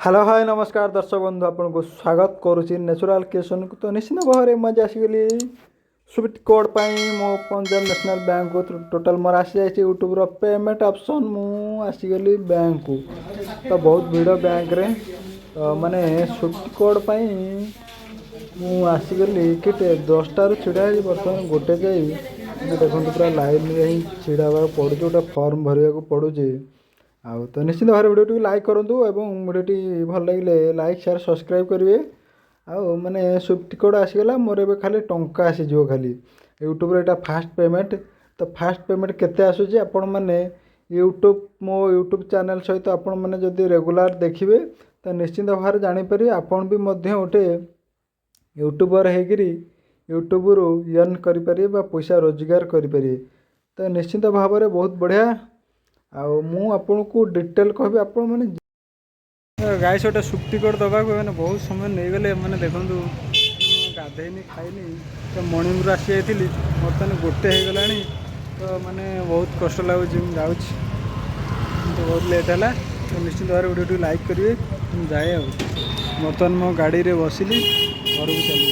Hello hi नमस्कार दर्शक बंधु आपको स्वागत करुच्ची नेचुराल क्रिएशन को। तो निश्चित भाव में मुझे आसीगली स्विफ्ट कोड मो पंजाब नेशनल बैंक को टोटाल मोर आसी जाए यूट्यूब पेमेंट ऑप्शन आसीगली बैंक को। तो बहुत भीड़ बैंक रे तो माने स्विफ्ट कोड आसीगली किटे 10टार छिड़ा बर्तमान गोटे जाई देखो पूरा लाइन में ही छिड़ा पड़ू गोटे फॉर्म भरवा को पड़ू। आउ तो निश्चित भाव भिडियो लाइक करूँ और भिडियोटी भल लगे लाइक शेयर सब्सक्राइब करेंगे। आउ मैंने स्विफ्ट कोड आसीगला मोर ए खाली टंका आसीज खाली यूट्यूब यहाँ फास्ट पेमेंट। तो फास्ट पेमेंट केते आसूची आपण मैंने यूट्यूब मो यूट्यूब चैनल सहित आपण मैंने जदि रेगुलर देखिए तो निश्चित भाव जानीपर आपन भी गोटे यूट्यूबर होकर यूट्यूब रु अर्न करें पैसा रोजगार करें। तो निश्चित भाव में बहुत बढ़िया आउ मु आपन को डिटेल कहबी आपण माने गाइस गोटे सुक्ति कोड दबा को मैंने बहुत समय नहीं गले मैंने देखूँ गाधेनी खाइनी तो मणिपुर आसी जाइली बर्तमान गोटे हो गला तो मैंने बहुत कष्ट लगुच जाऊँ तो बहुत लेट है। तो निश्चित भाव वीडियो लाइक करेंगे जाए बर्तमान मो गाड़ी रे बसिली घर को चली।